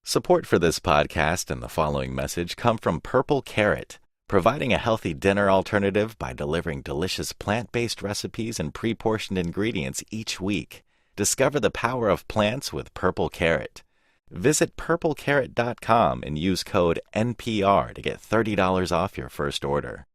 Support for this podcast and the following message come from Purple Carrot, providing a healthy dinner alternative by delivering delicious plant-based recipes and pre-portioned ingredients each week. Discover the power of plants with Purple Carrot. Visit purplecarrot.com and use code NPR to get $30 off your first order.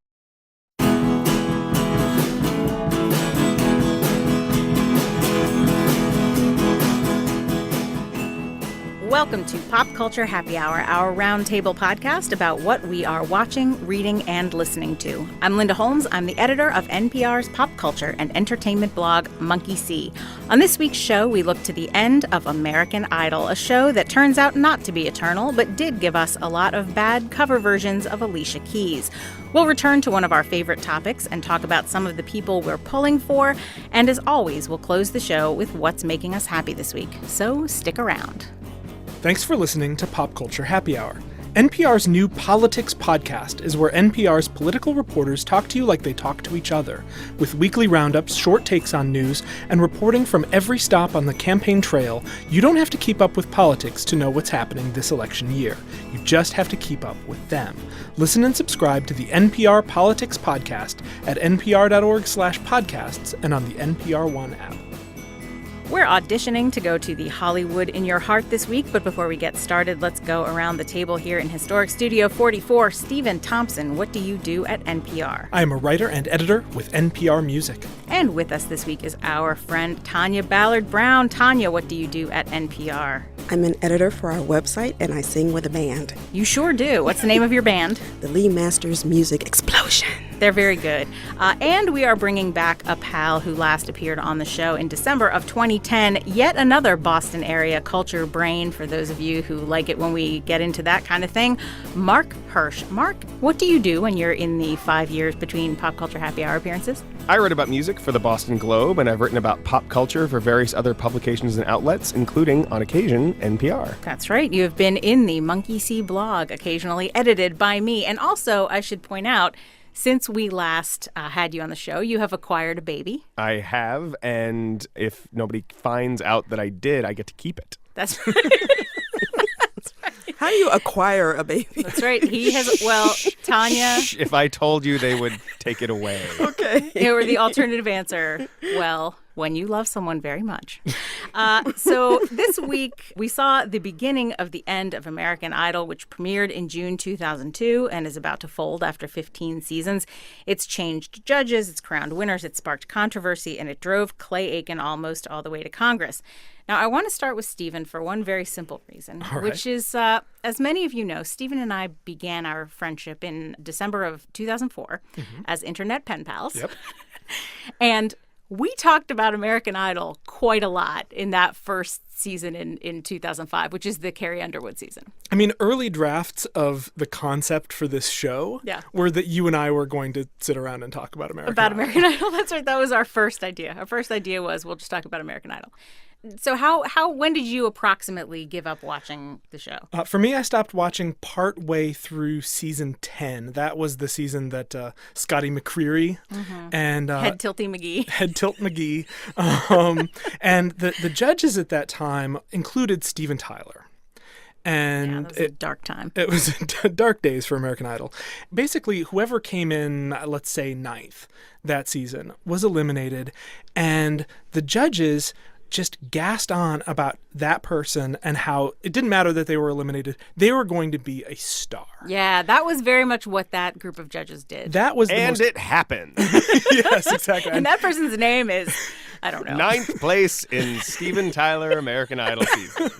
Welcome to Pop Culture Happy Hour, our roundtable podcast about what we are watching, reading, and listening to. I'm Linda Holmes. I'm the editor of NPR's pop culture and entertainment blog, Monkey See. On this week's show, we look to the end of American Idol, a show that turns out not to be eternal, but did give us a lot of bad cover versions of Alicia Keys. We'll return to one of our favorite topics and talk about some of the people we're pulling for. And as always, we'll close the show with what's making us happy this week. So stick around. Thanks for listening to Pop Culture Happy Hour. NPR's new Politics podcast is where NPR's political reporters talk to you like they talk to each other, with weekly roundups, short takes on news, and reporting from every stop on the campaign trail. You don't have to keep up with politics to know what's happening this election year. You just have to keep up with them. Listen and subscribe to the NPR Politics podcast at npr.org/podcasts and on the NPR One app. We're auditioning to go to the Hollywood in Your Heart this week, but before we get started, let's go around the table here in Historic Studio 44. Stephen Thompson, what do you do at NPR? I am a writer and editor with NPR Music. And with us this week is our friend Tanya Ballard-Brown. Tanya, what do you do at NPR? I'm an editor for our website, and I sing with a band. You sure do. What's the name of your band? The Lee Masters Music Explosion. They're very good. And we are bringing back a pal who last appeared on the show in December of 2010, yet another Boston area culture brain, for those of you who like it when we get into that kind of thing, Mark Hirsch. Mark, what do you do when you're in the 5 years between Pop Culture Happy Hour appearances? I write about music for the Boston Globe, and I've written about pop culture for various other publications and outlets, including, on occasion, NPR. That's right. You have been in the Monkey See blog, occasionally edited by me. And also, I should point out, since we last had you on the show, you have acquired a baby. I have, and if nobody finds out that I did, I get to keep it. That's right. That's right. How do you acquire a baby? That's right. He has, well, Tanya. If I told you, they would take it away. Okay. Or the alternative answer, well, when you love someone very much. So this week, we saw the beginning of the end of American Idol, which premiered in June 2002 and is about to fold after 15 seasons. It's changed judges, it's crowned winners, it sparked controversy, and it drove Clay Aiken almost all the way to Congress. Now, I want to start with Stephen for one very simple reason, which is, as many of you know, Stephen and I began our friendship in December of 2004 as internet pen pals. Yep. And we talked about American Idol quite a lot in that first season in 2005, which is the Carrie Underwood season. I mean, early drafts of the concept for this show were that you and I were going to sit around and talk about American Idol. American Idol, that's right. That was our first idea. Our first idea was we'll just talk about American Idol. So when did you approximately give up watching the show? For me, I stopped watching part way through season 10. That was the season that Scotty McCreery and Head Tilty McGee. Head Tilt McGee. And the judges at that time included Steven Tyler. And that was a dark time. It was dark days for American Idol. Basically, whoever came in, let's say, ninth that season was eliminated. And the judges just gassed on about that person and how it didn't matter that they were eliminated. They were going to be a star. Yeah, that was very much what that group of judges did. That was it happened. Yes, exactly. And that person's name is, I don't know. 9th place in Steven Tyler American Idol season.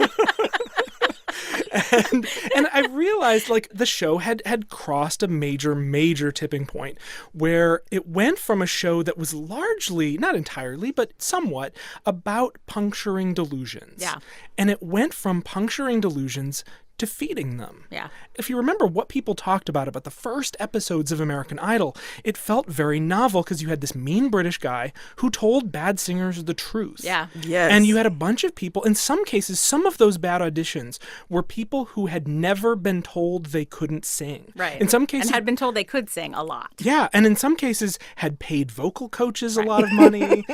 And I realized, like, the show had crossed a major tipping point where it went from a show that was largely, not entirely, but somewhat, about puncturing delusions. Yeah. And it went from puncturing delusions to feeding them. Yeah. If you remember what people talked about the first episodes of American Idol, it felt very novel because you had this mean British guy who told bad singers the truth. Yeah. Yes. And you had a bunch of people, in some cases, some of those bad auditions were people who had never been told they couldn't sing. Right. In some cases. And had been told they could sing a lot. Yeah. And in some cases had paid vocal coaches a lot of money,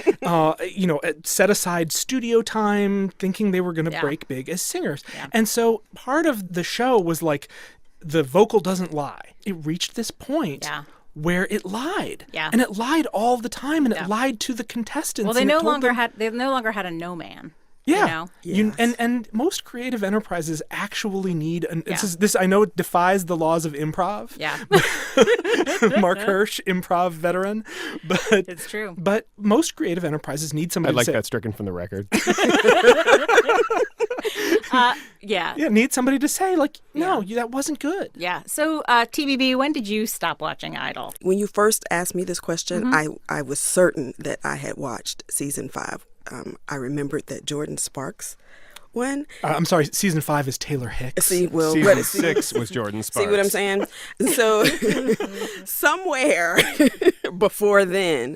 set aside studio time thinking they were going to break big as singers. Yeah. And so part of the show was like the vocal doesn't lie. It reached this point where it lied. Yeah. And it lied all the time, and it lied to the contestants. Well, they no longer had a no man. Yeah. You know? And most creative enterprises actually need this I know it defies the laws of improv. Yeah. Mark Hirsch, improv veteran, but it's true. But most creative enterprises need somebody I'd like to say, that stricken from the record. need somebody to say like, no, that wasn't good. Yeah. So, TBB, when did you stop watching Idol? When you first asked me this question, I was certain that I had watched season 5. I remembered that Jordan Sparks won. I'm sorry, season 5 is Taylor Hicks. Season 6 was Jordan Sparks. See what I'm saying? So somewhere before then,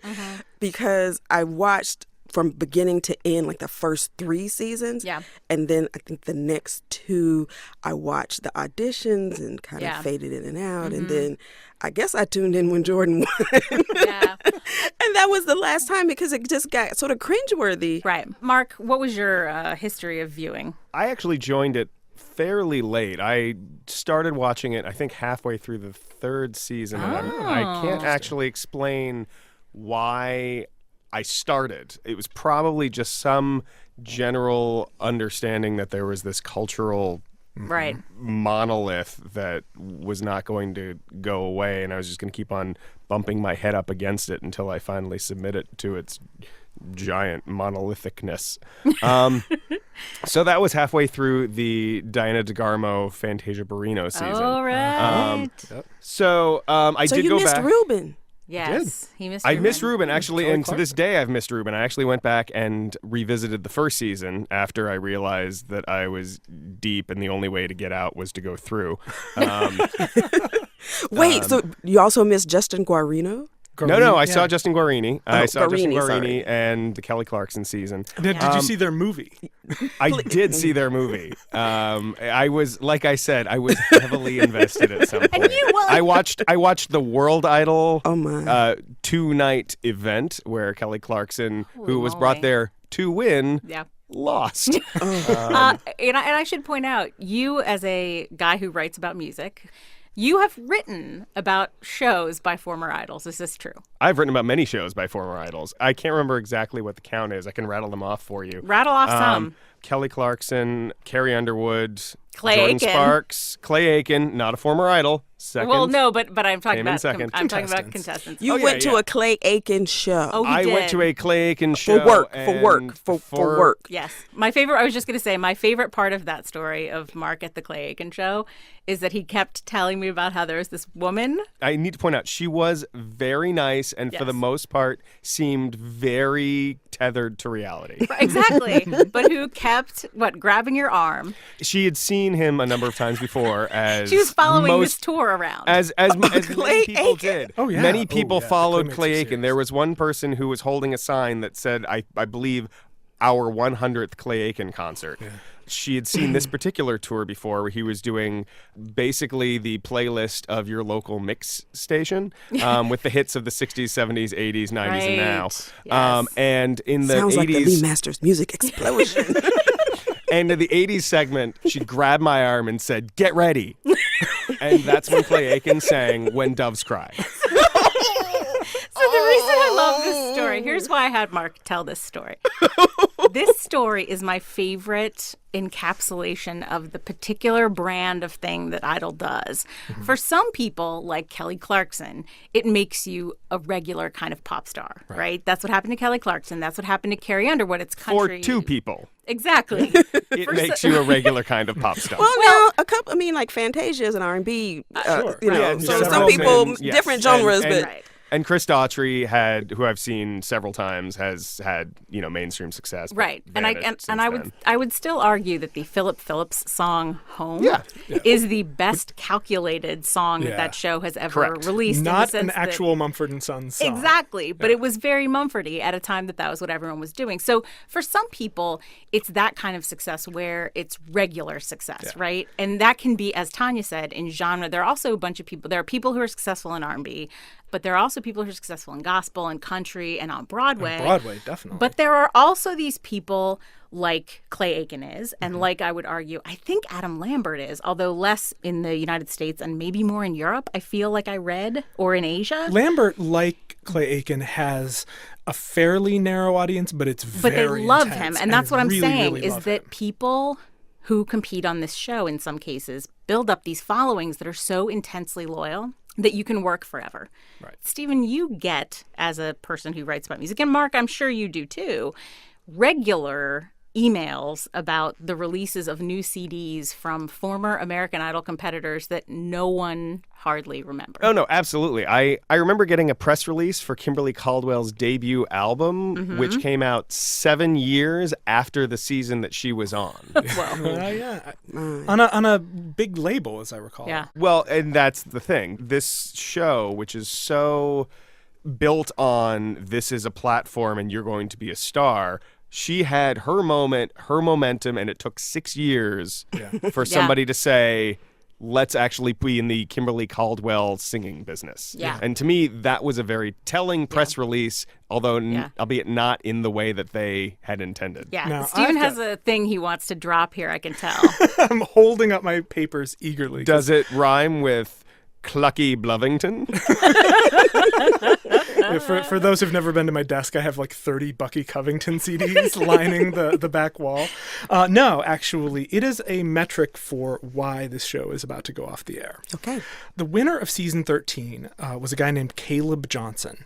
because I watched from beginning to end, like the first 3 seasons. Yeah. And then I think the next 2, I watched the auditions and kind of faded in and out. And then I guess I tuned in when Jordan won. Yeah. And that was the last time because it just got sort of cringeworthy. Right. Mark, what was your history of viewing? I actually joined it fairly late. I started watching it, I think, halfway through the 3rd season. And I can't actually explain why I started. It was probably just some general understanding that there was this cultural monolith that was not going to go away, and I was just going to keep on bumping my head up against it until I finally submit it to its giant monolithicness. So that was halfway through the Diana DeGarmo Fantasia Barrino season. All right. So I So did you go missed back. Ruben. Yes, he missed I Ruben. missed Ruben, actually, Kelly and to this day I've missed Ruben. I actually went back and revisited the first season after I realized that I was deep and the only way to get out was to go through. Wait, so you also missed Justin Guarino? No, I saw Justin Guarini. I saw Justin Guarini, Guarini sorry. and the Kelly Clarkson season. Did you see their movie? I did see their movie. I was, like I said, I was heavily invested at some point. I watched the World Idol 2-night event where Kelly Clarkson, who was brought there to win, lost. And I should point out, you as a guy who writes about music, you have written about shows by former idols. Is this true? I've written about many shows by former idols. I can't remember exactly what the count is. I can rattle them off for you. Rattle off some. Kelly Clarkson, Carrie Underwood, Clay Jordan Aiken. Sparks, Clay Aiken, not a former idol. Second. Well, no, but I'm talking Came in about second. I'm talking about contestants. You went to a Clay Aiken show. Oh, he I did. went to a Clay Aiken show. For work. Yes. My favorite, I was just going to say, my favorite part of that story of Mark at the Clay Aiken show is that he kept telling me about how there was this woman. I need to point out, she was very nice and for the most part seemed very tethered to reality. Exactly. But who kept, grabbing your arm. She had seen him a number of times before as She was following most, his tour around. As many people did. Oh, yeah. Many people The followed Clay Clay makes it Aiken. serious. There was one person who was holding a sign that said, I believe, our 100th Clay Aiken concert. Yeah. She had seen this particular tour before where he was doing basically the playlist of your local mix station with the hits of the 60s, 70s, 80s, 90s, and now. Yes. And in the Sounds 80s... like the Lee Masters music explosion. And in the 80s segment, she grabbed my arm and said, "Get ready." And that's when Clay Aiken sang When Doves Cry. So the reason I love this story, here's why I had Mark tell this story. This story is my favorite encapsulation of the particular brand of thing that Idol does. Mm-hmm. For some people, like Kelly Clarkson, it makes you a regular kind of pop star, right? That's what happened to Kelly Clarkson. That's what happened to Carrie Underwood. It's country. For 2 people. Exactly. It makes you a regular kind of pop star. Well, now, a couple, I mean, like Fantasia is an R&B, Sure. you know, Yeah, so several some people, men, yes. different genres, And- but... Right. And Chris Daughtry who I've seen several times, has had mainstream success. but Right, and vanished since then. I would still argue that the Philip Phillips song "Home" is the best calculated song that show has ever Correct. released. Not in the an sense that, actual Mumford & Sons song. exactly, but it was very Mumfordy at a time that was what everyone was doing. So for some people, it's that kind of success where it's regular success, right? And that can be, as Tanya said, in genre. There are also a bunch of people. There are people who are successful in R&B. But there are also people who are successful in gospel and country and on Broadway. Broadway, definitely. But there are also these people like Clay Aiken is, and like I would argue, I think Adam Lambert is, although less in the United States and maybe more in Europe, I feel like I read, or in Asia. Lambert, like Clay Aiken, has a fairly narrow audience, but it's very But they love intense, him, and that's what I'm really, saying, really is love that him. people who compete on this show, in some cases, build up these followings that are so intensely loyal that you can work forever. Right. Stephen, you get, as a person who writes about music, and Mark, I'm sure you do too, regular emails about the releases of new CDs from former American Idol competitors that no one hardly remembers. Oh, no, absolutely. I remember getting a press release for Kimberly Caldwell's debut album, which came out 7 years after the season that she was on. On a big label, as I recall. Yeah. Well, and that's the thing. This show, which is so built on this is a platform and you're going to be a star, she had her moment, her momentum, and it took 6 years for somebody to say, let's actually be in the Kimberly Caldwell singing business. Yeah. And to me, that was a very telling press release, although albeit not in the way that they had intended. Yeah, Now, Stephen I've has a thing he wants to drop here, I can tell. I'm holding up my papers eagerly. Does it rhyme with Clucky Blovington? For those who've never been to my desk, I have like 30 Bucky Covington CDs lining the back wall. No, actually, it is a metric for why this show is about to go off the air. Okay. The winner of season 13 was a guy named Caleb Johnson.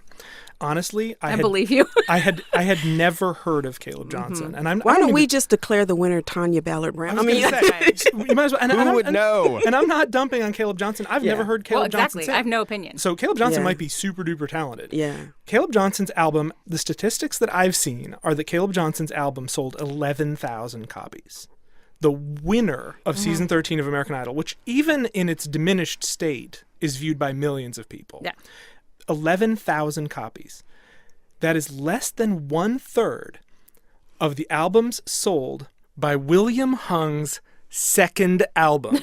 Honestly, I believe you. I had never heard of Caleb Johnson, and Why don't we just declare the winner Tanya Ballard Brown? You might as well. Who would know? And I'm not dumping on Caleb Johnson. I've never heard Caleb Johnson sing. I have no opinion. So Caleb Johnson Yeah. might be super duper talented. Yeah. Caleb Johnson's album, the statistics that I've seen are that Caleb Johnson's album sold 11,000 copies. The winner of season 13 of American Idol, which even in its diminished state is viewed by millions of people. Yeah. 11,000 copies. That is less than 1/3 of the albums sold by William Hung's second album.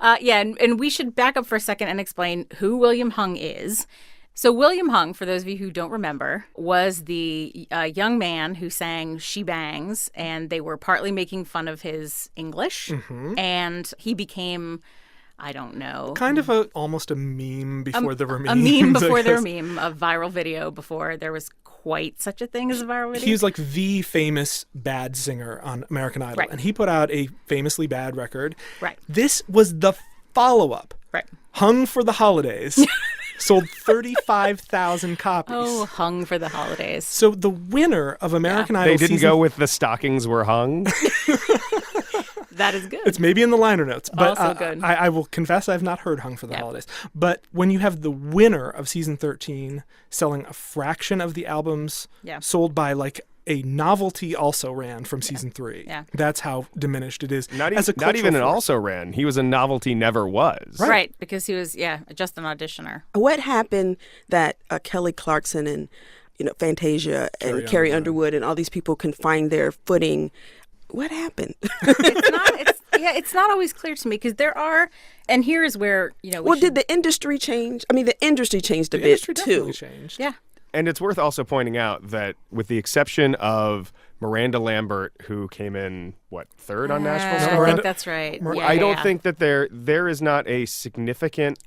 And we should back up for a second and explain who William Hung is. So William Hung, for those of you who don't remember, was the young man who sang She Bangs, and they were partly making fun of his English, and he became... I don't know. Kind of almost a meme before there were memes. A meme before I there were guess. meme, a viral video before there was quite such a thing as a viral video. He was like the famous bad singer on American Idol. Right. And he put out a famously bad record. Right. This was the follow-up. Right. Hung for the Holidays. Sold 35,000 copies. Oh, Hung for the Holidays. So the winner of American Idol They didn't season... go with the stockings were hung. That is good. It's maybe in the liner notes. But Also good. I will confess I've not heard Hung for the Holidays. But when you have the winner of season 13 selling a fraction of the albums sold by like a novelty also ran from season 3. Yeah. That's how diminished it is. Not as a even an cultural force. also ran. He was a novelty never was. Right, because he was, just an auditioner. What happened that Kelly Clarkson and Fantasia and Carrie Underwood and all these people can find their footing? What happened? It's not always clear to me because there are, and here is where, did the industry change? I mean, the industry changed a The bit industry too. definitely changed. Yeah. And it's worth also pointing out that with the exception of Miranda Lambert, who came in, third on Nashville I Star? think that's right. I don't think that there is not a significant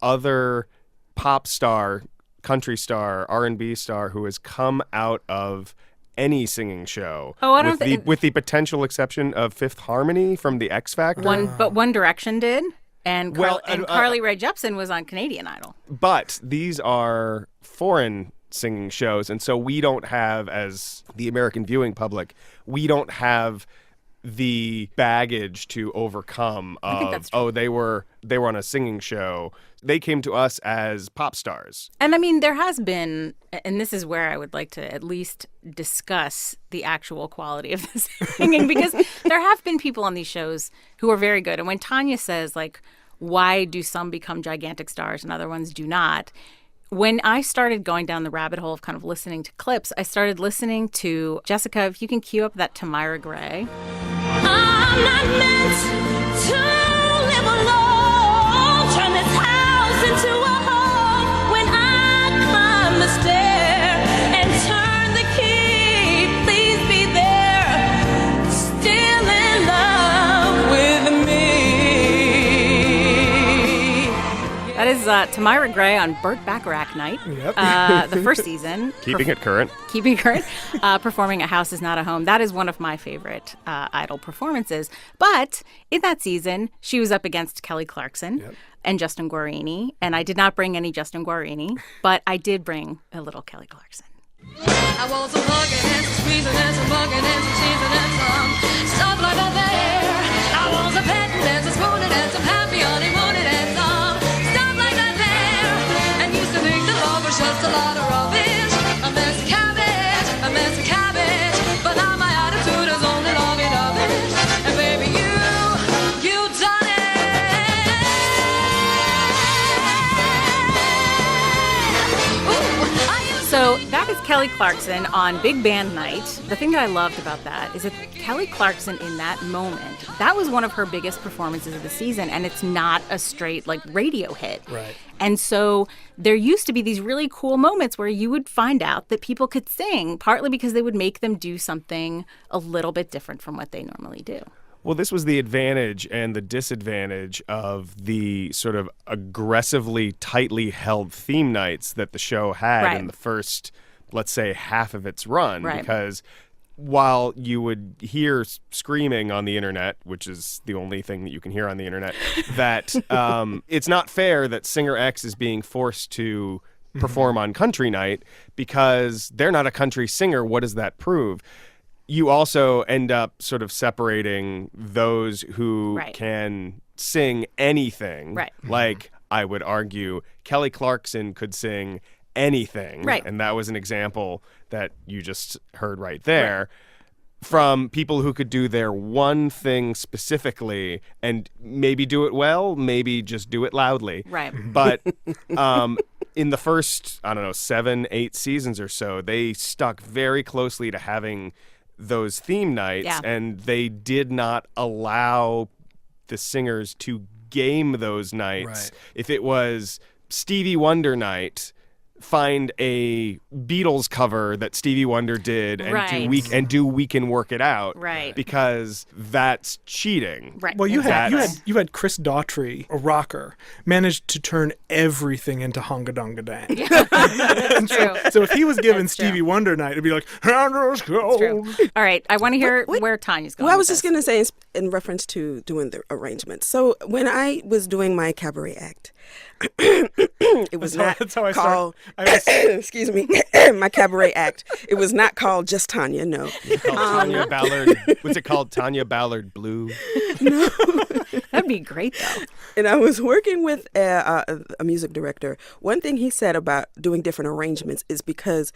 other pop star, country star, R&B star who has come out of any singing show. Oh, I don't think... with the potential exception of Fifth Harmony from the X Factor. One Direction did. And Well, Carly Rae Jepsen was on Canadian Idol. But these are foreign singing shows, and so we don't have, as the American viewing public, we don't have the baggage to overcome I think of, that's true. oh, they were on a singing show. They came to us as pop stars. And I mean, there has been, and this is where I would like to at least discuss the actual quality of the singing, because there have been people on these shows who are very good. And when Tanya says, like, why do some become gigantic stars and other ones do not? When I started going down the rabbit hole of kind of listening to clips, I started listening to, Jessica, if you can cue up that Tamira Gray. I'm not meant to live alone. Turn this house into a home when I That is Tamira Gray on Burt Bacharach Night. Yep. The first season. Keeping it current. Performing A House Is Not a Home. That is one of my favorite Idol performances. But in that season, she was up against Kelly Clarkson and Justin Guarini. And I did not bring any Justin Guarini, but I did bring a little Kelly Clarkson. I want some hugging and some squeezing and some bugging and some cheesing and some stuff like that there. I want some petting and some spooning and some happy honeymooning and some stuff like that there. And used to think that love was just a lot of rubbish, a mess of cabbage, a mess of cabbage. But now my attitude is only lovey-dovey. And baby, you done it. Ooh, So that is Kelly Clarkson on Big Band Night. The thing that I loved about that is that Kelly Clarkson in that moment, that was one of her biggest performances of the season, and it's not a straight radio hit. Right. And so there used to be these really cool moments where you would find out that people could sing, partly because they would make them do something a little bit different from what they normally do. Well, this was the advantage and the disadvantage of the sort of aggressively tightly held theme nights that the show had in the first, let's say, half of its run. Right. Because while you would hear screaming on the internet, which is the only thing that you can hear on the internet, that it's not fair that singer X is being forced to perform on country night because they're not a country singer. What does that prove? You also end up sort of separating those who can sing anything. Right. Like, I would argue, Kelly Clarkson could sing anything. Right. And that was an example that you just heard right there. From people who could do their one thing specifically and maybe do it well, maybe just do it loudly. Right. But in the first, 7, 8 seasons or so, they stuck very closely to having those theme nights, and they did not allow the singers to game those nights. Right. If it was Stevie Wonder night, find a Beatles cover that Stevie Wonder did and do We Can Work It Out. Right. Because that's cheating. Right. Well, you Exactly. had Chris Daughtry, a rocker, managed to turn everything into Honga Donga Dang. That's true. So if he was given That's true. Stevie Wonder night, it'd be like, "Hand us gold." True. All right. I want to hear where Tanya's going. Well, I was with just this. going to say in reference to doing the arrangements. So when I was doing my cabaret act, it was That's how I called, excuse me, my cabaret act. It was not called Just Tanya, no. Tanya Ballard. What's it called? Tanya Ballard Blue. That'd be great, though. And I was working with a music director. One thing he said about doing different arrangements is because,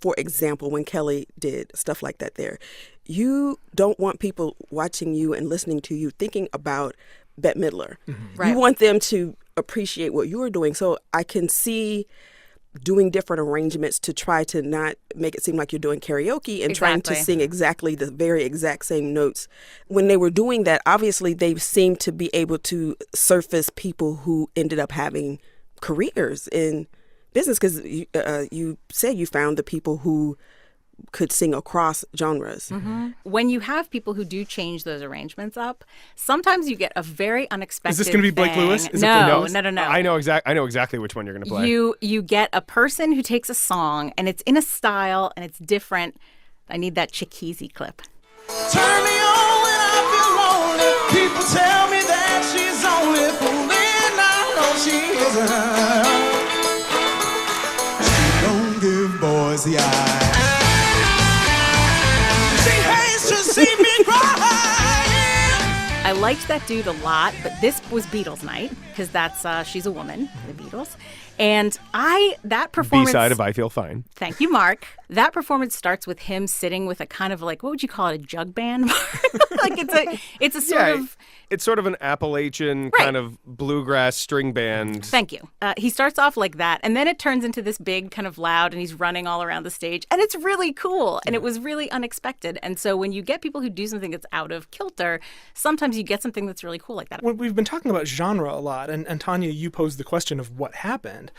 for example, when Kelly did stuff like that there, you don't want people watching you and listening to you thinking about Bette Midler. Right. You want them to appreciate what you're doing. So I can see doing different arrangements to try to not make it seem like you're doing karaoke and trying to sing exactly the very exact same notes. When they were doing that, obviously they seemed to be able to surface people who ended up having careers in business, because you said you found the people who could sing across genres. Mm-hmm. When you have people who do change those arrangements up, sometimes you get a very unexpected Is this going to be Blake thing. Lewis? Is No. I know exactly which one you're going to play. You get a person who takes a song and it's in a style and it's different. I need that Chickasee clip. Turn me on when I feel lonely. People tell me that she's only fooling. I know she isn't. She don't give boys the eye. I liked that dude a lot, but this was Beatles night because that's She's a Woman, the Beatles. And that performance... B-side of I Feel Fine. Thank you, Mark. That performance starts with him sitting with a kind of what would you call it, a jug band? It's a sort of... It's sort of an Appalachian kind of bluegrass string band. Thank you. He starts off like that, and then it turns into this big kind of loud, and he's running all around the stage, and it's really cool, and it was really unexpected. And so when you get people who do something that's out of kilter, sometimes you get something that's really cool like that. We've been talking about genre a lot, and Tanya, you posed the question of what happened.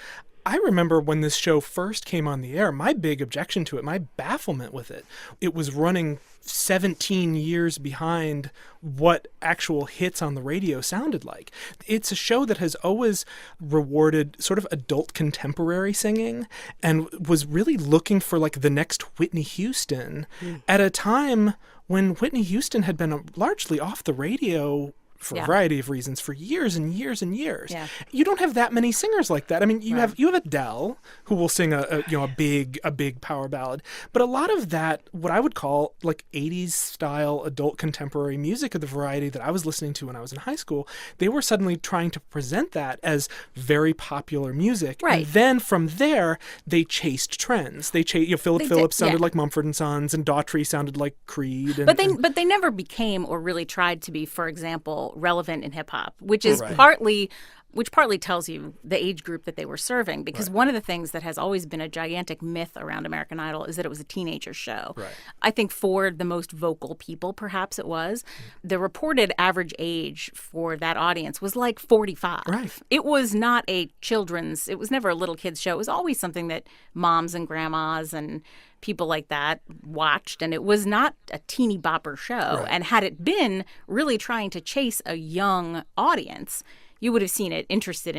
I remember when this show first came on the air, my big objection to it, my bafflement with it, it was running 17 years behind what actual hits on the radio sounded like. It's a show that has always rewarded sort of adult contemporary singing and was really looking for like the next Whitney Houston at a time when Whitney Houston had been largely off the radio for a variety of reasons for years and years and years. Yeah. You don't have that many singers like that. I mean, you have Adele, who will sing a big power ballad, but a lot of that, what I would call like 80s style adult contemporary music of the variety that I was listening to when I was in high school, they were suddenly trying to present that as very popular music. Right. And then from there, they chased trends. Philip Phillips sounded like Mumford & Sons, and Daughtry sounded like Creed. But they never became or really tried to be, for example, relevant in hip hop, which is partly tells you the age group that they were serving, because one of the things that has always been a gigantic myth around American Idol is that it was a teenager show. Right. I think for the most vocal people, perhaps it was. The reported average age for that audience was like 45. Right. It was not it was never a little kids show. It was always something that moms and grandmas and people like that watched, and it was not a teeny bopper show. Right. And had it been really trying to chase a young audience, you would have seen it interested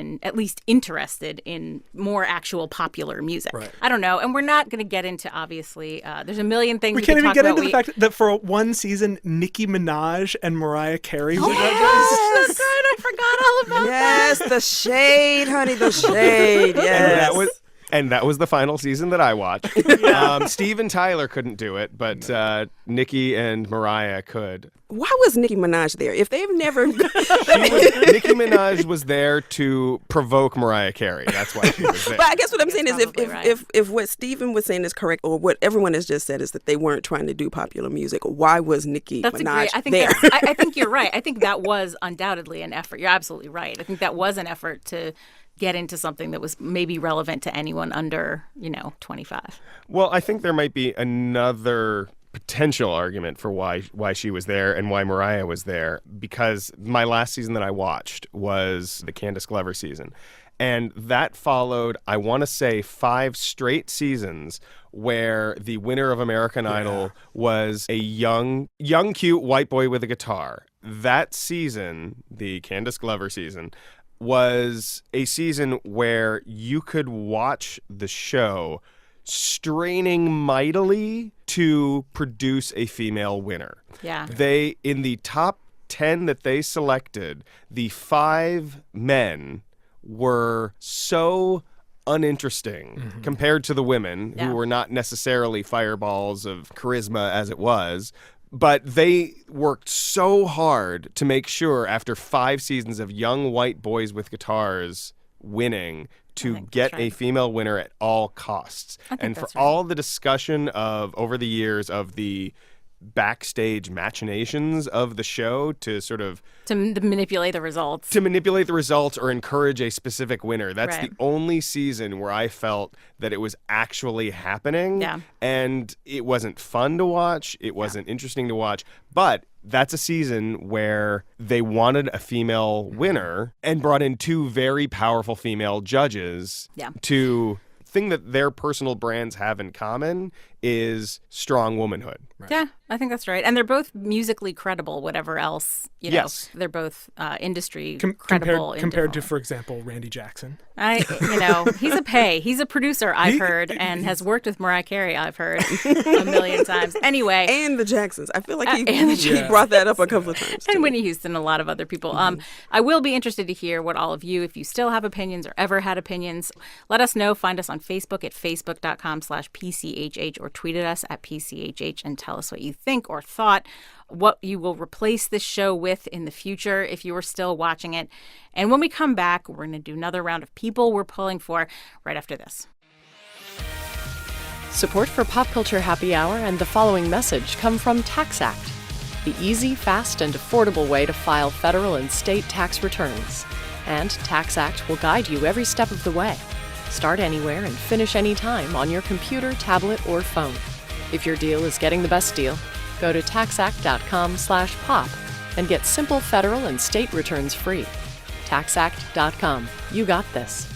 in more actual popular music. Right. I don't know. And we're not going to get into, obviously, there's a million things we can't even get into the fact that for one season, Nicki Minaj and Mariah Carey were judges. That's right. I forgot all about that. Yes, the shade, honey, the shade. Yes. And that was the final season that I watched. Steve and Tyler couldn't do it, but Nicki and Mariah could. Why was Nicki Minaj there? If they've never... Nicki Minaj was there to provoke Mariah Carey. That's why she was there. But I guess what I'm saying is if what Stephen was saying is correct, or what everyone has just said is that they weren't trying to do popular music, why was Nicki Minaj there? I think you're right. I think that was undoubtedly an effort. You're absolutely right. I think that was an effort to get into something that was maybe relevant to anyone under, 25. Well, I think there might be another potential argument for why she was there and why Mariah was there, because my last season that I watched was the Candace Glover season. And that followed, I want to say, 5 straight seasons where the winner of American Idol was a young, cute white boy with a guitar. That season, the Candace Glover season, was a season where you could watch the show straining mightily to produce a female winner. Yeah. They, in the top 10 that they selected, the 5 men were so uninteresting compared to the women, who were not necessarily fireballs of charisma as it was. But they worked so hard to make sure, after 5 seasons of young white boys with guitars winning, to get a female winner at all costs. And for all the discussion of over the years of the backstage machinations of the show to sort of to manipulate the results or encourage a specific winner. That's the only season where I felt that it was actually happening. Yeah. And it wasn't fun to watch. It wasn't interesting to watch. But that's a season where they wanted a female winner and brought in 2 very powerful female judges to... thing that their personal brands have in common is strong womanhood. Right. Yeah, I think that's right. And they're both musically credible, whatever else, yes. They're both industry credible. Compared to, for example, Randy Jackson. He's a producer, I've heard, and has worked with Mariah Carey, I've heard, a million times. Anyway. And the Jacksons. I feel like he brought that up a couple of times. And Whitney Houston, a lot of other people. I will be interested to hear what all of you, if you still have opinions or ever had opinions, let us know. Find us on Facebook at facebook.com/PCHH, or tweet at us at PCHH and tell us what you think or thought, what you will replace this show with in the future if you are still watching it. And when we come back, we're going to do another round of people we're pulling for right after this. Support for Pop Culture Happy Hour and the following message come from TaxAct, the easy, fast, and affordable way to file federal and state tax returns. And TaxAct will guide you every step of the way. Start anywhere and finish anytime on your computer, tablet, or phone. If your deal is getting the best deal, go to taxact.com/pop and get simple federal and state returns free. Taxact.com. You got this.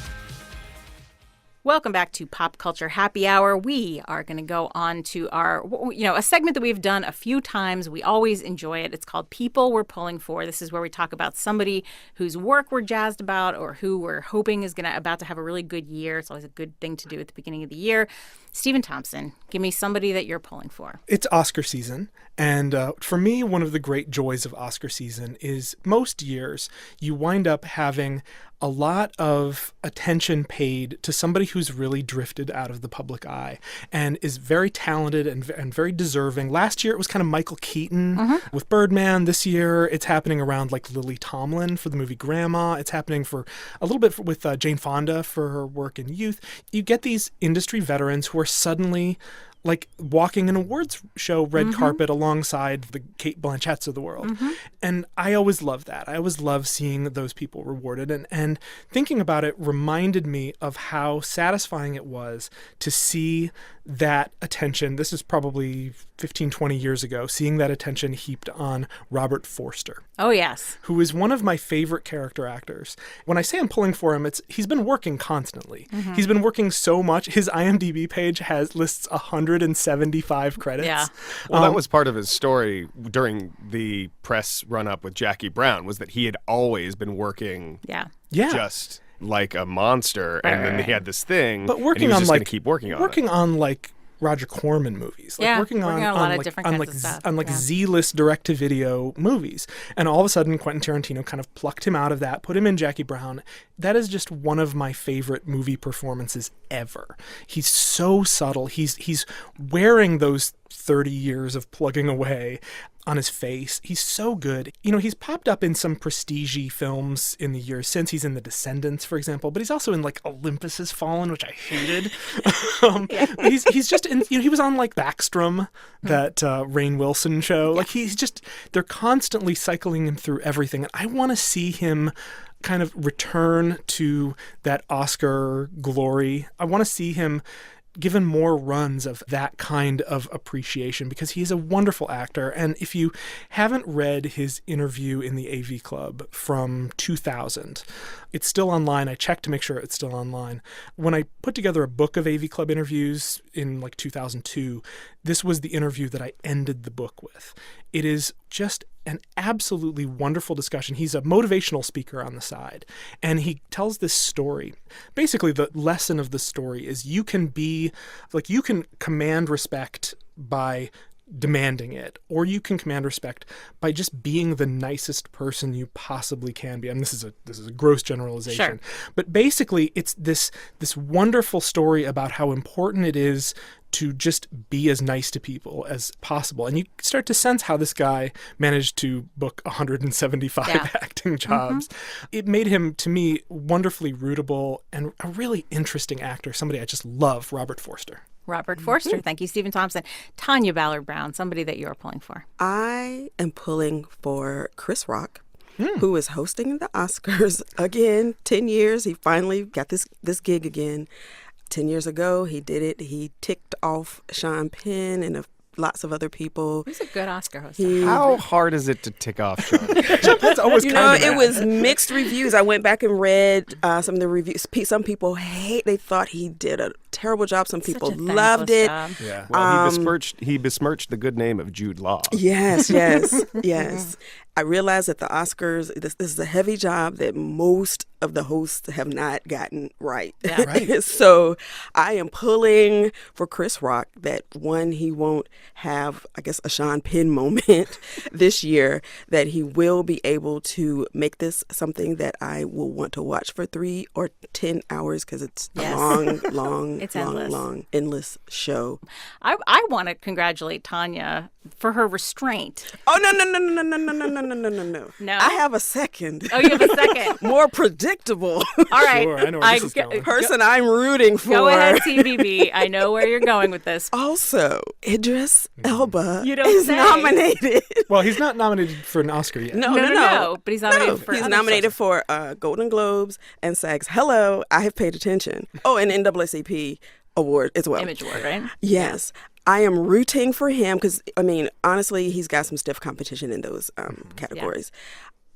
Welcome back to Pop Culture Happy Hour. We are going to go on to our, a segment that we've done a few times. We always enjoy it. It's called People We're Pulling For. This is where we talk about somebody whose work we're jazzed about or who we're hoping is about to have a really good year. It's always a good thing to do at the beginning of the year. Stephen Thompson, give me somebody that you're pulling for. It's Oscar season. And for me, one of the great joys of Oscar season is most years you wind up having a lot of attention paid to somebody who's really drifted out of the public eye and is very talented and very deserving. Last year, it was kind of Michael Keaton with Birdman. This year, it's happening around like Lily Tomlin for the movie Grandma. It's happening for a little bit with Jane Fonda for her work in Youth. You get these industry veterans who are suddenly like walking an awards show red carpet alongside the Cate Blanchetts of the world. And I always love that. I always love seeing those people rewarded. And thinking about it reminded me of how satisfying it was to see that attention. This is probably 15, 20 years ago, seeing that attention heaped on Robert Forster. Oh, yes. Who is one of my favorite character actors. When I say I'm pulling for him, he's been working constantly. He's been working so much. His IMDb page lists 175 credits. Yeah. Well, that was part of his story during the press run-up with Jackie Brown, was that he had always been working just like a monster, and then he had this thing, but working and he was on just going to keep working on like Roger Corman movies, like working on a lot of different kinds of stuff. On Z-list direct-to-video movies, and all of a sudden Quentin Tarantino kind of plucked him out of that, put him in Jackie Brown. That is just one of my favorite movie performances ever. He's so subtle. He's wearing those 30 years of plugging away on his face. He's so good. He's popped up in some prestige-y films in the years since. He's in The Descendants, for example, but he's also in like Olympus Has Fallen, which I hated. He's just in, he was on like Backstrom, that Rainn Wilson show. Like they're constantly cycling him through everything. And I want to see him kind of return to that Oscar glory. I want to see him given more runs of that kind of appreciation, because he is a wonderful actor. And if you haven't read his interview in the AV Club from 2000, it's still online. I checked to make sure it's still online. When I put together a book of AV Club interviews in like 2002, this was the interview that I ended the book with. It is just an absolutely wonderful discussion. He's a motivational speaker on the side, and he tells this story. Basically, the lesson of the story is you can command respect by demanding it, or you can command respect by just being the nicest person you possibly can be. I mean, this is a gross generalization, but basically, it's this wonderful story about how important it is to just be as nice to people as possible. And you start to sense how this guy managed to book 175 acting jobs. It made him, to me, wonderfully rootable and a really interesting actor, somebody I just love, Robert Forster. Robert Forster. Thank you, Stephen Thompson. Tanya Ballard-Brown, somebody that you're pulling for. I am pulling for Chris Rock, who is hosting the Oscars again. 10 years. He finally got this gig again. 10 years ago, he did it. He ticked off Sean Penn and lots of other people. He's a good Oscar host. How hard is it to tick off Sean? Sean always it was mixed reviews. I went back and read some of the reviews. Some people they thought he did a terrible job. Some people loved it. Yeah. Well, he besmirched the good name of Jude Law. Yes. I realize that the Oscars, this is a heavy job that most of the hosts have not gotten right. Yeah. Right. So I am pulling for Chris Rock that, one, he won't have, I guess, a Sean Penn moment this year, that he will be able to make this something that I will want to watch for 3 or 10 hours, because it's a long, endless show. I want to congratulate Tanya for her restraint. Oh, no. No? I have a second. Oh, you have a second. More predictable. All right. Sure, I know where this is going. Person I'm rooting for. Go ahead, TVB. I know where you're going with this. Also, Idris Elba You don't is say. nominated. Well, he's not nominated for an Oscar yet. No. But he's nominated for He's other nominated stuff. for Golden Globes and SAGs. Hello, I have paid attention. Oh, and NAACP award as well. Image Award, right? Yes. I am rooting for him because, I mean, honestly, he's got some stiff competition in those categories.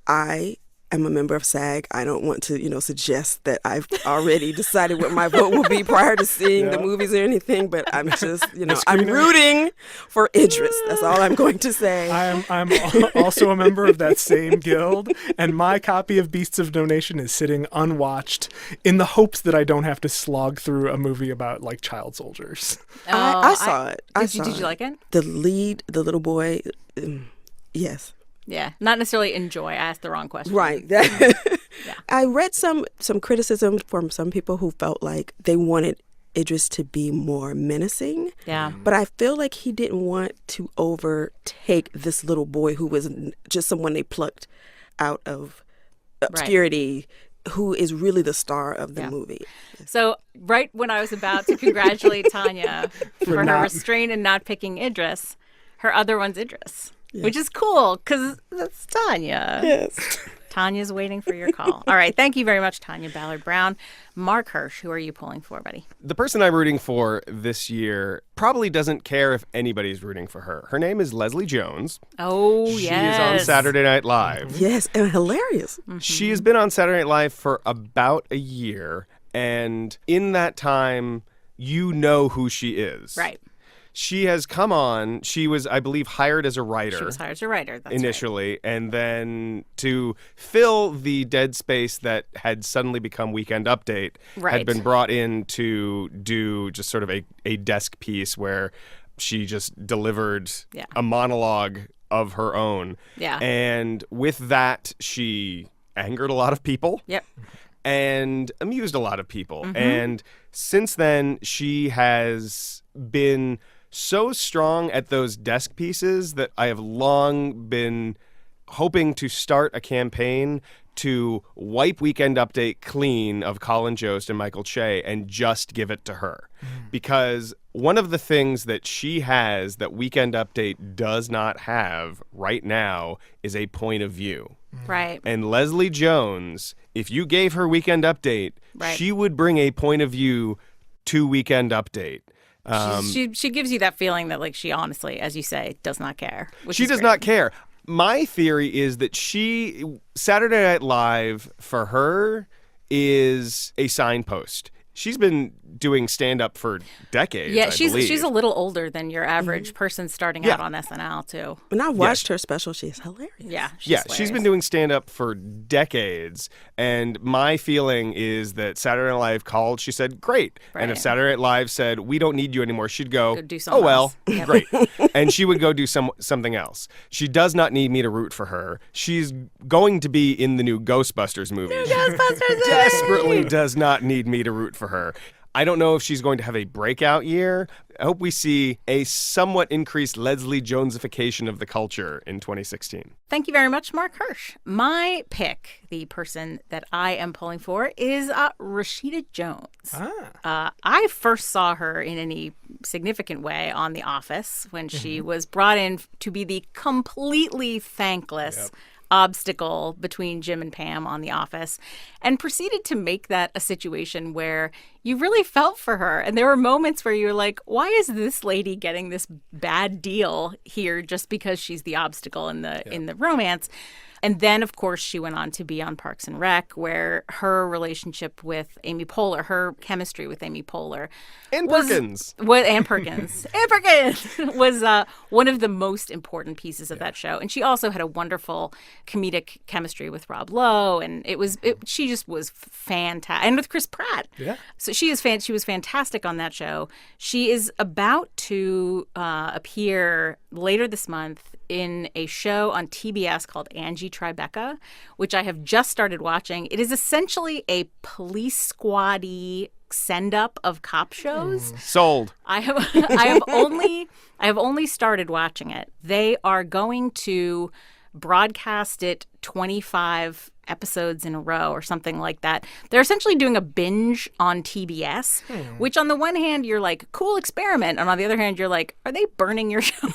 I am a member of SAG. I don't want to, suggest that I've already decided what my vote will be prior to seeing the movies or anything. But I'm just, I'm rooting for Idris. That's all I'm going to say. I'm also a member of that same guild, and my copy of Beasts of No Nation is sitting unwatched in the hopes that I don't have to slog through a movie about like child soldiers. I saw it. Did you like it? The lead, the little boy, yes. Yeah, not necessarily enjoy. I asked the wrong question. Right. I read some criticism from some people who felt like they wanted Idris to be more menacing. Yeah. But I feel like he didn't want to overtake this little boy who was just someone they plucked out of obscurity, who is really the star of the movie. So right when I was about to congratulate Tanya for her restraint and not picking Idris, her other one's Idris. Yes. Which is cool, because that's Tanya. Yes. Tanya's waiting for your call. All right. Thank you very much, Tanya Ballard-Brown. Mark Hirsch, who are you pulling for, buddy? The person I'm rooting for this year probably doesn't care if anybody's rooting for her. Her name is Leslie Jones. Oh, yes. She is on Saturday Night Live. Yes, and hilarious. Mm-hmm. She has been on Saturday Night Live for about a year, and in that time, you know who she is. Right. She has come on. She was, I believe, hired as a writer. She was hired as a writer, that's initially, and then to fill the dead space that had suddenly become Weekend Update, had been brought in to do just sort of a desk piece where she just delivered a monologue of her own. Yeah. And with that, she angered a lot of people. Yep. And amused a lot of people. Mm-hmm. And since then, she has been so strong at those desk pieces that I have long been hoping to start a campaign to wipe Weekend Update clean of Colin Jost and Michael Che and just give it to her. Because one of the things that she has that Weekend Update does not have right now is a point of view. Right. And Leslie Jones, if you gave her Weekend Update, she would bring a point of view to Weekend Update. She gives you that feeling that, like, she honestly, as you say, does not care. She does not care. My theory is that Saturday Night Live, for her, is a signpost. She's been doing stand-up for decades, Yeah, I believe. she's a little older than your average person starting out on SNL, too. When I watched her special, she's hilarious. Yeah, she's been doing stand-up for decades, and my feeling is that Saturday Night Live called, she said, great. Right. And if Saturday Night Live said, we don't need you anymore, she'd go do something well, else. Great. And she would go do something else. She does not need me to root for her. She's going to be in the new Ghostbusters movie. Ghostbusters Desperately does not need me to root for her. I don't know if she's going to have a breakout year. I hope we see a somewhat increased Leslie Jonesification of the culture in 2016. Thank you very much, Mark Hirsch. My pick, the person that I am pulling for, is Rashida Jones. I first saw her in any significant way on The Office when she was brought in to be the completely thankless obstacle between Jim and Pam on The Office, and proceeded to make that a situation where you really felt for her. And there were moments where you're like, why is this lady getting this bad deal here just because she's the obstacle in the romance? And then, of course, she went on to be on Parks and Rec, where her relationship with Amy Poehler, her chemistry with Amy Poehler, and Perkins was one of the most important pieces of that show. And she also had a wonderful comedic chemistry with Rob Lowe, and she just was fantastic, and with Chris Pratt. Yeah. So she was fantastic on that show. She is about to appear later this month in a show on TBS called Angie Tribeca, which I have just started watching. It is essentially a police squad-y send-up of cop shows. Sold. I have only started watching it. They are going to broadcast it 25 episodes in a row or something like that. They're essentially doing a binge on TBS, which on the one hand, you're like, cool experiment. And on the other hand, you're like, are they burning your show?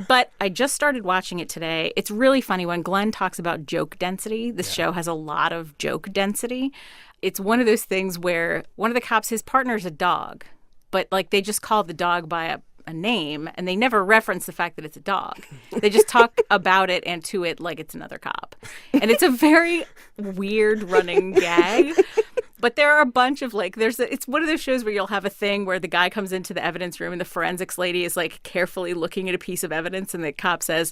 But I just started watching it today. It's really funny when Glenn talks about joke density. This show has a lot of joke density. It's one of those things where one of the cops, his partner's a dog, but like they just call the dog by a name, and they never reference the fact that it's a dog. They just talk about it and to it like it's another cop. And it's a very weird running gag. But there are a bunch of it's one of those shows where you'll have a thing where the guy comes into the evidence room and the forensics lady is like carefully looking at a piece of evidence and the cop says,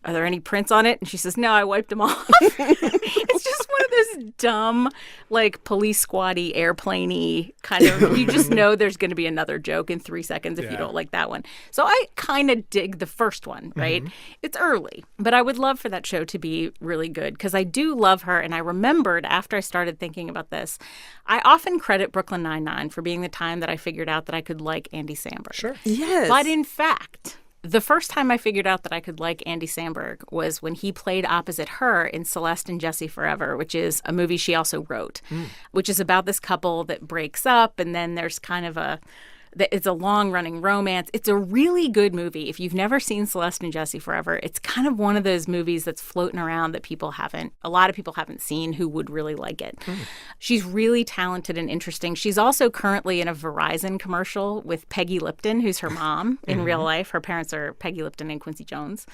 "Are there any prints on it?" And she says, "No, I wiped them off." It's just one of those dumb, like police squad-y, airplane-y kind of, you just know there's going to be another joke in 3 seconds if you don't like that one. So I kind of dig the first one, right? It's early, but I would love for that show to be really good because I do love her. And I remembered after I started thinking about this, I often credit Brooklyn Nine-Nine for being the time that I figured out that I could like Andy Samberg. Sure. Yes. But in fact, the first time I figured out that I could like Andy Samberg was when he played opposite her in Celeste and Jesse Forever, which is a movie she also wrote, which is about this couple that breaks up and then there's kind of it's a long-running romance. It's a really good movie. If you've never seen Celeste and Jesse Forever, it's kind of one of those movies that's floating around that a lot of people haven't seen who would really like it. She's really talented and interesting. She's also currently in a Verizon commercial with Peggy Lipton, who's her mom in real life. Her parents are Peggy Lipton and Quincy Jones.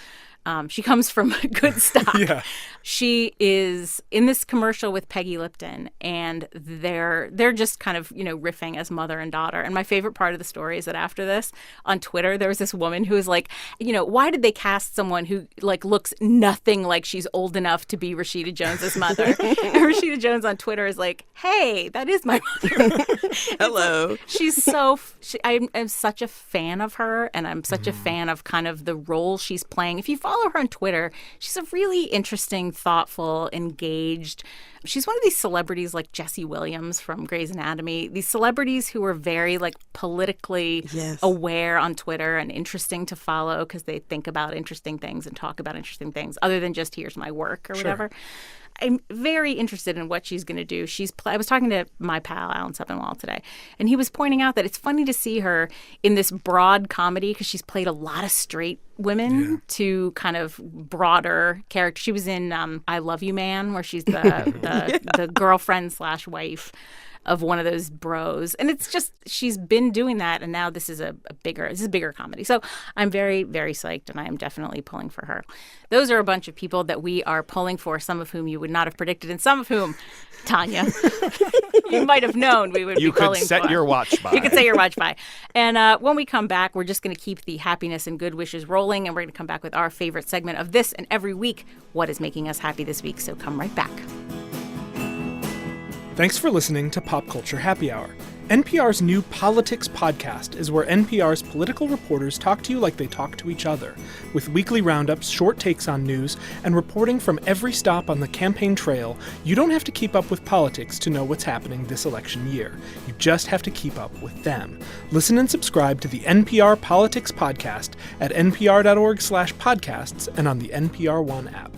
She comes from good stock. Yeah. She is in this commercial with Peggy Lipton, and they're just kind of, riffing as mother and daughter. And my favorite part of the story is that after this, on Twitter, there was this woman who was like, why did they cast someone who looks nothing like she's old enough to be Rashida Jones's mother? And Rashida Jones on Twitter is like, hey, that is my mother. Hello. She's I'm such a fan of her, and I'm such a fan of kind of the role she's playing. If you follow her on Twitter, she's a really interesting, thoughtful, engaged. She's one of these celebrities like Jesse Williams from Grey's Anatomy. These celebrities who are very politically aware on Twitter and interesting to follow because they think about interesting things and talk about interesting things other than just here's my work or whatever. I'm very interested in what she's going to do. I was talking to my pal, Alan Sepinwall, today, and he was pointing out that it's funny to see her in this broad comedy because she's played a lot of straight women to kind of broader characters. She was in I Love You Man, where she's the girlfriend / wife of one of those bros. And it's just, she's been doing that, and now this is a bigger comedy. So I'm very, very psyched, and I am definitely pulling for her. Those are a bunch of people that we are pulling for, some of whom you would not have predicted, and some of whom, Tanya, you might have known we would be pulling for. You could set your watch by. You could set your watch by. And when we come back, we're just going to keep the happiness and good wishes rolling, and we're going to come back with our favorite segment of this and every week, what is making us happy this week. So come right back. Thanks for listening to Pop Culture Happy Hour. NPR's new Politics podcast is where NPR's political reporters talk to you like they talk to each other, with weekly roundups, short takes on news, and reporting from every stop on the campaign trail. You don't have to keep up with politics to know what's happening this election year. You just have to keep up with them. Listen and subscribe to the NPR Politics podcast at npr.org/podcasts and on the NPR One app.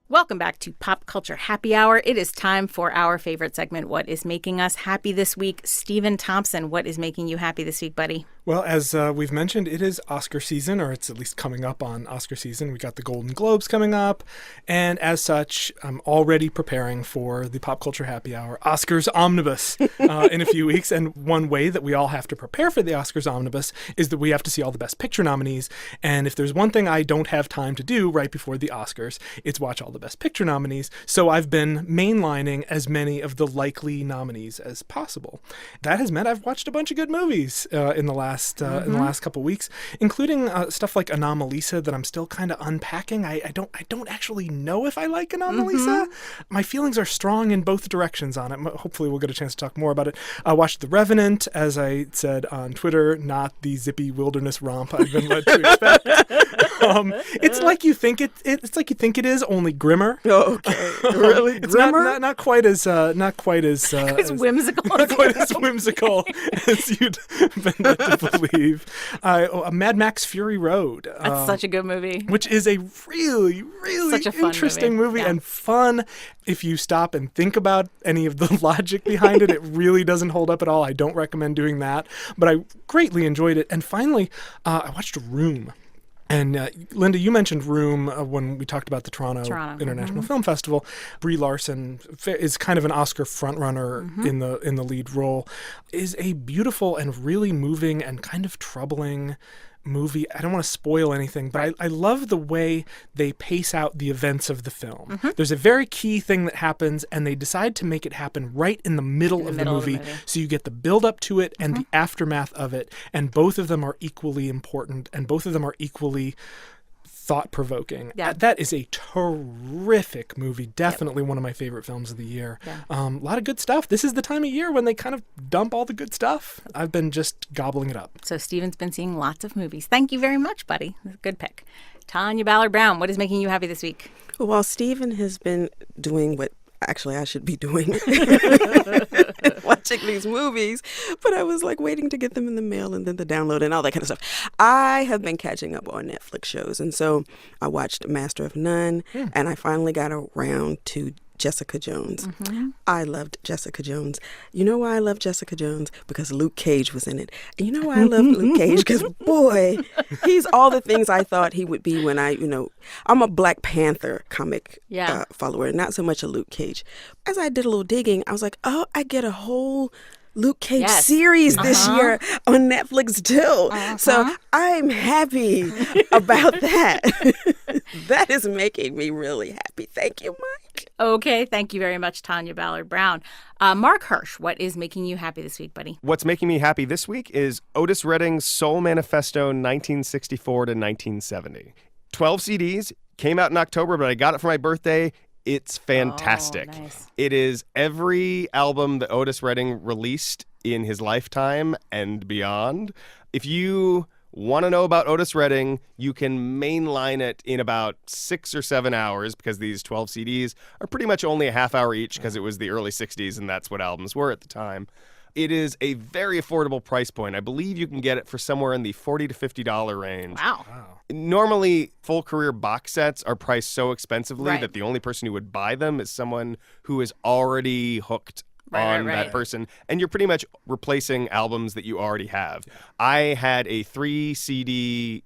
Welcome back to Pop Culture Happy Hour. It is time for our favorite segment, What is Making Us Happy This Week? Stephen Thompson, what is making you happy this week, buddy? Well, as we've mentioned, it is Oscar season, or it's at least coming up on Oscar season. We got the Golden Globes coming up, and as such, I'm already preparing for the Pop Culture Happy Hour Oscars Omnibus in a few weeks. And one way that we all have to prepare for the Oscars Omnibus is that we have to see all the Best Picture nominees. And if there's one thing I don't have time to do right before the Oscars, it's watch all the Best Picture nominees. So I've been mainlining as many of the likely nominees as possible. That has meant I've watched a bunch of good movies in the last couple weeks, including stuff like Anomalisa that I'm still kind of unpacking. I don't actually know if I like Anomalisa. My feelings are strong in both directions on it. Hopefully we'll get a chance to talk more about it. I watched The Revenant, as I said on Twitter, not the zippy wilderness romp I've been led to expect. It's like you think it's like you think it is, only grimmer. Oh, okay. Really? It's Grimmer? not quite as It's whimsical. Not quite as whimsical as you'd been led to believe. Mad Max Fury Road. That's such a good movie. Which is a really, really Such a fun interesting movie Yeah. and fun. If you stop and think about any of the logic behind it, it really doesn't hold up at all. I don't recommend doing that. But I greatly enjoyed it. And finally, I watched Room. And Linda, you mentioned Room when we talked about the Toronto International Film Festival. Brie Larson is kind of an Oscar frontrunner in the lead role. Is a beautiful and really moving and kind of troubling movie. I don't want to spoil anything, but I love the way they pace out the events of the film. There's a very key thing that happens, and they decide to make it happen right in the middle of the movie. So you get the build up to it and the aftermath of it, and both of them are equally important, and both of them are equally thought-provoking. Yeah. That is a terrific movie. Definitely one of my favorite films of the year. Yeah. A lot of good stuff. This is the time of year when they kind of dump all the good stuff. I've been just gobbling it up. So Stephen's been seeing lots of movies. Thank you very much, buddy. Good pick. Tanya Ballard-Brown, what is making you happy this week? Well, Stephen has been doing what actually I should be doing, watching these movies, but I was like waiting to get them in the mail and then the download and all that kind of stuff. I have been catching up on Netflix shows, and so I watched Master of None, and I finally got around to Jessica Jones. I loved Jessica Jones. You know why I love Jessica Jones? Because Luke Cage was in it. And you know why I love Luke Cage? Because, boy, he's all the things I thought he would be when I'm a Black Panther comic follower, not so much a Luke Cage. As I did a little digging, I was like, oh, I get a whole Luke Cage series this year on Netflix too. So I'm happy about that. That is making me really happy. Thank you, Mike. Okay, thank you very much, Tanya Ballard-Brown. Mark Hirsch, what is making you happy this week, buddy? What's making me happy this week is Otis Redding's Soul Manifesto 1964 to 1970. 12 CDs, came out in October, but I got it for my birthday. It's fantastic. Oh, nice. It is every album that Otis Redding released in his lifetime and beyond. If you want to know about Otis Redding, you can mainline it in about 6 or 7 hours because these 12 CDs are pretty much only a half hour each because it was the early 60s and that's what albums were at the time. It is a very affordable price point. I believe you can get it for somewhere in the $40 to $50 range. Wow. Normally, full career box sets are priced so expensively that the only person who would buy them is someone who is already hooked on that person. And you're pretty much replacing albums that you already have. Yeah. I had a 3 CD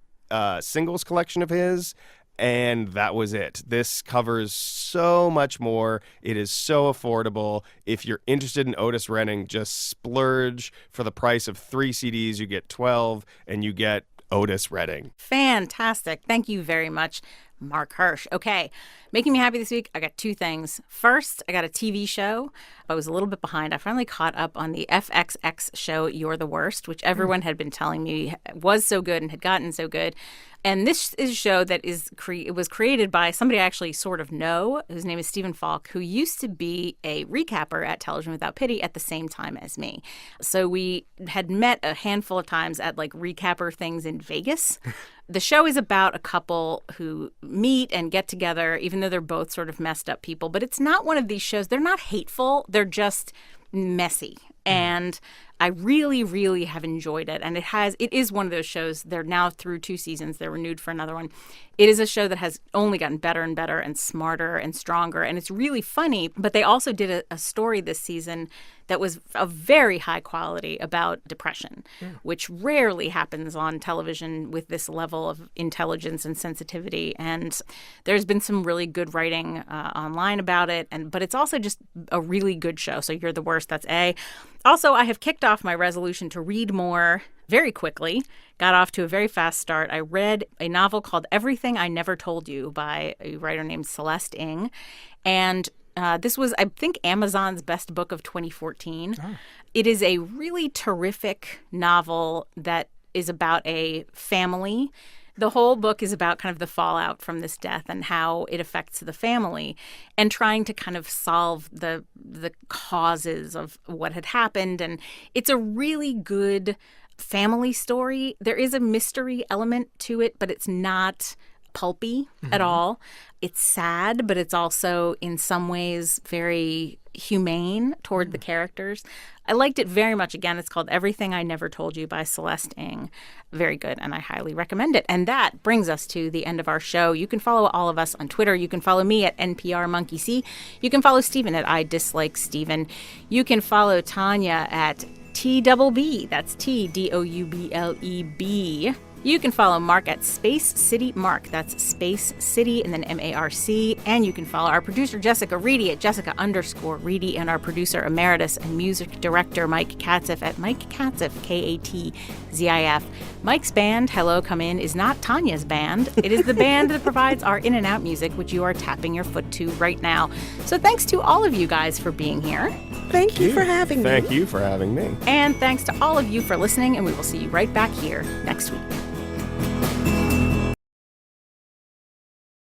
singles collection of his, and that was it. This covers so much more. It is so affordable. If you're interested in Otis Redding, just splurge. For the price of 3 CDs, you get 12, and you get Otis Redding. Fantastic. Thank you very much, Mark Hirsch. Okay, making me happy this week, I got 2 things. First, I got a TV show. I was a little bit behind. I finally caught up on the FXX show You're the Worst, which everyone had been telling me was so good and had gotten so good. And this is a show that it was created by somebody I actually sort of know, whose name is Stephen Falk, who used to be a recapper at Television Without Pity at the same time as me. So we had met a handful of times at like recapper things in Vegas. The show is about a couple who meet and get together, even though they're both sort of messed up people. But it's not one of these shows. They're not hateful. They're just messy. And I really, really have enjoyed it. And it is one of those shows. They're now through 2 seasons. They're renewed for another one. It is a show that has only gotten better and better and smarter and stronger. And it's really funny. But they also did a story this season that was of very high quality about depression, which rarely happens on television with this level of intelligence and sensitivity. And there's been some really good writing online about it. But it's also just a really good show. So You're the Worst. That's A. Also, I have kicked off my resolution to read more very quickly. Got off to a very fast start. I read a novel called Everything I Never Told You by a writer named Celeste Ng. And this was, I think, Amazon's best book of 2014. Oh. It is a really terrific novel that is about a family. The whole book is about kind of the fallout from this death and how it affects the family and trying to kind of solve the causes of what had happened. And it's a really good family story. There is a mystery element to it, but it's not pulpy at all. It's sad, but it's also in some ways very humane toward the characters. I liked it very much. Again, it's called Everything I Never Told You by Celeste Ng. Very good, and I highly recommend it. And that brings us to the end of our show. You can follow all of us on Twitter. You can follow me at NPRMonkeyC. You can follow Stephen at I Dislike Stephen. You can follow Tanya at TBB. That's TDOUBLEB. You can follow Mark at Space City Mark. That's Space City and then MARC. And you can follow our producer, Jessica Reedy, at Jessica_Reedy, and our producer emeritus and music director, Mike Katzif, at Mike Katzif, KATZIF. Mike's band, Hello Come In, is not Tanya's band. It is the band that provides our in and out music, which you are tapping your foot to right now. So thanks to all of you guys for being here. Thank you for having me. Thank you for having me. And thanks to all of you for listening, and we will see you right back here next week.